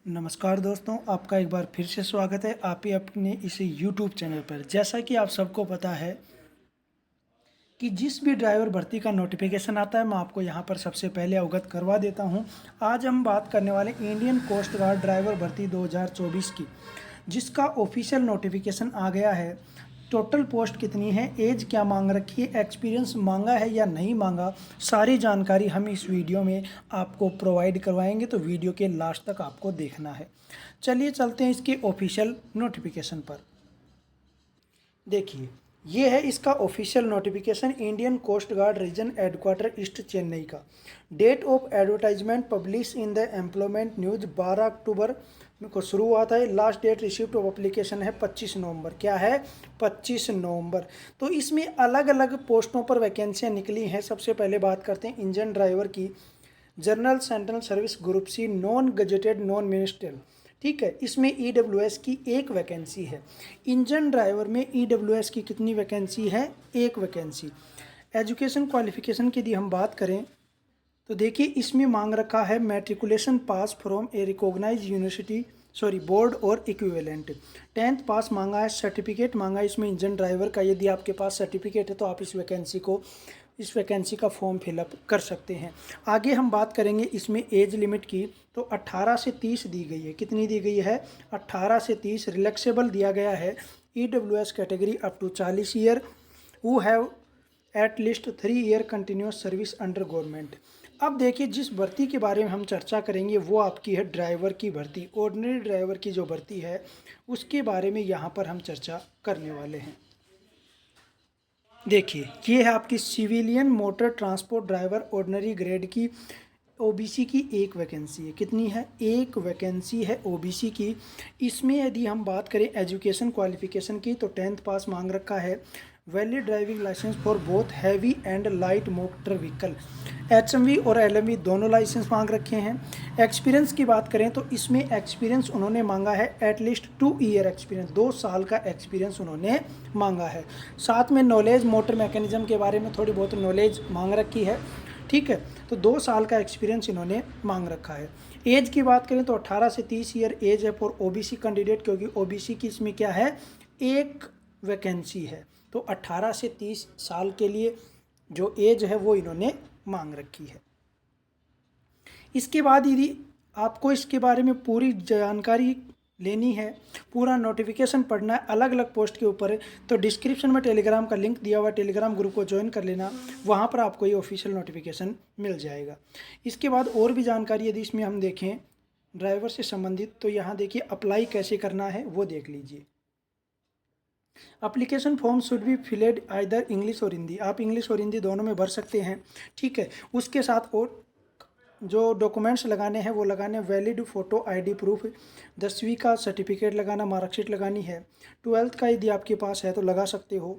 नमस्कार दोस्तों, आपका एक बार फिर से स्वागत है आप ही अपने इस YouTube चैनल पर। जैसा कि आप सबको पता है कि जिस भी ड्राइवर भर्ती का नोटिफिकेशन आता है मैं आपको यहां पर सबसे पहले अवगत करवा देता हूं। आज हम बात करने वाले इंडियन कोस्ट गार्ड ड्राइवर भर्ती 2024 की, जिसका ऑफिशियल नोटिफिकेशन आ गया है। टोटल पोस्ट कितनी है, एज क्या मांग रखी है, एक्सपीरियंस मांगा है या नहीं मांगा, सारी जानकारी हम इस वीडियो में आपको प्रोवाइड करवाएंगे, तो वीडियो के लास्ट तक आपको देखना है। चलिए चलते हैं इसके ऑफिशियल नोटिफिकेशन पर। देखिए, ये है इसका official notification Indian coast guard region headquarter east Chennai का। Date of advertisement publish in the employment news 12 October को शुरू हुआ था। Last date receipt of application है 25 नवंबर। क्या है? 25 नवंबर। तो इसमें अलग अलग पोस्टों पर वैकेंसियाँ निकली हैं। सबसे पहले बात करते हैं इंजन ड्राइवर की। General central service group C, non gazetted non ministerial. ठीक है, इसमें ईडब्ल्यूएस की एक वैकेंसी है। इंजन ड्राइवर में ईडब्ल्यूएस की कितनी वैकेंसी है? एक वैकेंसी। एजुकेशन क्वालिफिकेशन की यदि हम बात करें तो देखिए, इसमें मांग रखा है matriculation pass from a recognised university board और इक्विवेलेंट। 10th पास मांगा है, सर्टिफिकेट मांगा है इसमें इंजन ड्राइवर का। यदि आपके पास सर्टिफिकेट है तो आप इस वैकेंसी का फॉर्म फिलअप कर सकते हैं। आगे हम बात करेंगे इसमें एज लिमिट की, तो 18 से 30 दी गई है। कितनी दी गई है? 18 से 30। रिलैक्सेबल दिया गया है EWS category up to 40 year, who have at least 3 year continuous service under government. अब देखिए, जिस भर्ती के बारे में हम चर्चा करेंगे वो आपकी है ड्राइवर की भर्ती। ऑर्डिनरी ड्राइवर की जो भर्ती है उसके बारे में यहाँ पर हम चर्चा करने वाले हैं। देखिए, ये है आपकी civilian motor transport driver ordinary grade की। ओबीसी की एक वैकेंसी है। कितनी है? एक वैकेंसी है ओबीसी की। इसमें यदि हम बात करें एजुकेशन क्वालिफिकेशन की तो 10th पास मांग रखा है। Valid driving licence for both heavy and light motor vehicle. HMV और एलएमवी दोनों लाइसेंस मांग रखे हैं। एक्सपीरियंस की बात करें तो इसमें एक्सपीरियंस उन्होंने मांगा है एटलीस्ट 2 ईयर एक्सपीरियंस, 2 साल का एक्सपीरियंस उन्होंने मांगा है। साथ में नॉलेज मोटर मैकेनिज्म के बारे में थोड़ी बहुत नॉलेज मांग रखी है। ठीक है, तो 2 साल का एक्सपीरियंस इन्होंने मांग रखा है। एज की बात करें तो 18 से 30 ईयर एज है फॉर ओबीसी कैंडिडेट, क्योंकि ओबीसी की इसमें क्या है? एक वैकेंसी है। तो 18 से 30 साल के लिए जो एज है वो इन्होंने मांग रखी है। इसके बाद यदि आपको इसके बारे में पूरी जानकारी लेनी है, पूरा नोटिफिकेशन पढ़ना है अलग अलग पोस्ट के ऊपर है, तो डिस्क्रिप्शन में टेलीग्राम का लिंक दिया हुआ है, टेलीग्राम ग्रुप को ज्वाइन कर लेना। वहाँ पर आपको ये ऑफिशियल नोटिफिकेशन मिल जाएगा। इसके बाद और भी जानकारी यदि इसमें हम देखें ड्राइवर से संबंधित, तो यहाँ देखिए अप्लाई कैसे करना है वो देख लीजिए। Application form should be filled either English और हिंदी। आप इंग्लिश और हिंदी दोनों में भर सकते हैं। ठीक है, उसके साथ और जो डॉक्यूमेंट्स लगाने हैं वो लगाने, वैलिड फ़ोटो आईडी प्रूफ, 10वीं का सर्टिफिकेट लगाना, मार्कशीट लगानी है। 12th का यदि आपके पास है तो लगा सकते हो।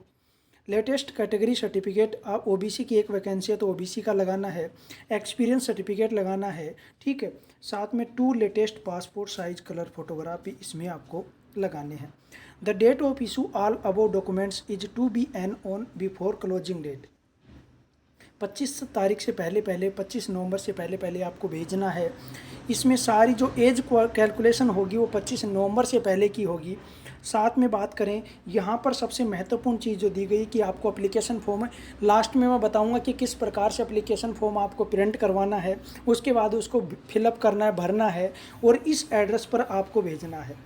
लेटेस्ट कैटेगरी सर्टिफिकेट, आप ओबीसी की एक वैकेंसी है तो ओबीसी का लगाना है। एक्सपीरियंस सर्टिफिकेट लगाना है। ठीक है, साथ में 2 latest passport size colour photograph भी इसमें आपको लगाने हैं। The date of issue all above documents is to be an on before closing date. 25 तारीख से पहले 25 नवंबर से पहले आपको भेजना है। इसमें सारी जो एज कैलकुलेशन होगी वो 25 नवंबर से पहले की होगी। साथ में बात करें यहाँ पर सबसे महत्वपूर्ण चीज़ जो दी गई कि आपको एप्लीकेशन फॉर्म है, लास्ट में मैं बताऊंगा कि किस प्रकार से एप्लीकेशन फॉर्म आपको प्रिंट करवाना है, उसके बाद उसको फिलअप करना है, भरना है और इस एड्रेस पर आपको भेजना है।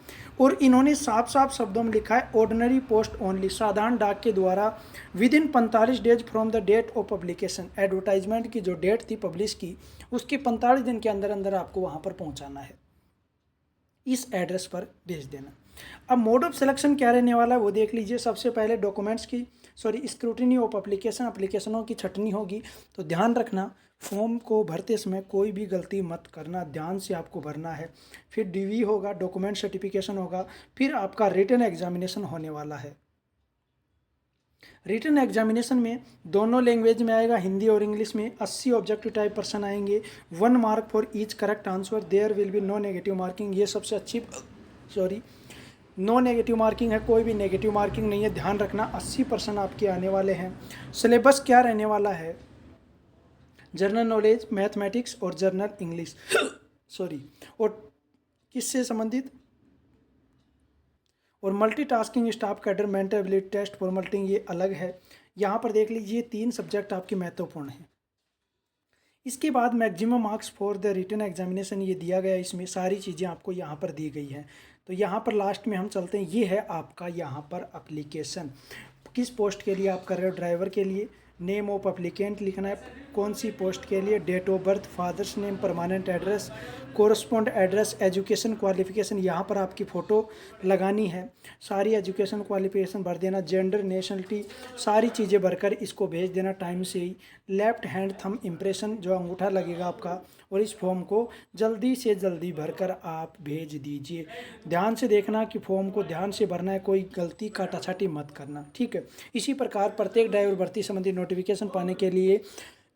और इन्होंने साफ साफ शब्दों में लिखा है ऑर्डिनरी पोस्ट ओनली, साधारण डाक के द्वारा within 45 days from the date of publication. Advertisement की जो डेट थी पब्लिश की, उसके 45 दिन के अंदर अंदर आपको वहाँ पर पहुँचाना है, इस एड्रेस पर भेज देना। अब मोड ऑफ सिलेक्शन क्या रहने वाला है वो देख लीजिए। सबसे पहले डॉक्यूमेंट्स की स्क्रूटिनी ऑफ एप्लीकेशनों की छटनी होगी। तो ध्यान रखना, फॉर्म को भरते समय कोई भी गलती मत करना, ध्यान से आपको भरना है। फिर डीवी होगा, डॉक्यूमेंट सर्टिफिकेशन होगा, फिर आपका रिटन एग्जामिनेशन होने वाला है। रिटन एग्जामिनेशन में दोनों लैंग्वेज में आएगा, हिंदी और इंग्लिश में। 80 ऑब्जेक्टिव टाइप पर्सन आएंगे, 1 mark for each correct answer, there will be no negative marking. ये सबसे अच्छी नो नेगेटिव मार्किंग है, कोई भी नेगेटिव मार्किंग नहीं है, ध्यान रखना। 80% आपके आने वाले हैं। सिलेबस क्या रहने वाला है? जनरल नॉलेज, मैथमेटिक्स और जनरल इंग्लिश और किससे संबंधित? और multitasking, staff cadre, mental ability test, formatting ये अलग है। यहाँ पर देख लीजिए 3 सब्जेक्ट आपके महत्वपूर्ण हैं। इसके बाद maximum marks for the written examination ये दिया गया है, इसमें सारी चीज़ें आपको यहाँ पर दी गई हैं। तो यहाँ पर लास्ट में हम चलते हैं, ये है आपका यहाँ पर एप्लीकेशन। किस पोस्ट के लिए आप कर रहे हो? ड्राइवर के लिए। नेम ऑफ एप्लीकेंट लिखना है, कौन सी पोस्ट के लिए, date of birth, father's name, permanent address, correspond address, education qualification, यहाँ पर आपकी फ़ोटो लगानी है, सारी एजुकेशन क्वालिफिकेशन भर देना, जेंडर, नेशनलिटी, सारी चीज़ें भरकर इसको भेज देना टाइम से ही। लेफ्ट हैंड थंब इम्प्रेशन, जो अंगूठा लगेगा आपका, और इस फॉर्म को जल्दी से जल्दी भरकर आप भेज दीजिए। ध्यान से देखना कि फॉर्म को ध्यान से भरना है, कोई गलती काटाछाटी मत करना, ठीक है। इसी प्रकार प्रत्येक ड्राइवर भर्ती संबंधी नोटिफिकेशन पाने के लिए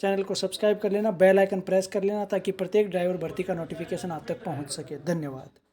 चैनल को सब्सक्राइब कर लेना, बेल आइकन प्रेस कर लेना, ताकि प्रत्येक ड्राइवर भर्ती का नोटिफिकेशन आप तक पहुंच सके। धन्यवाद।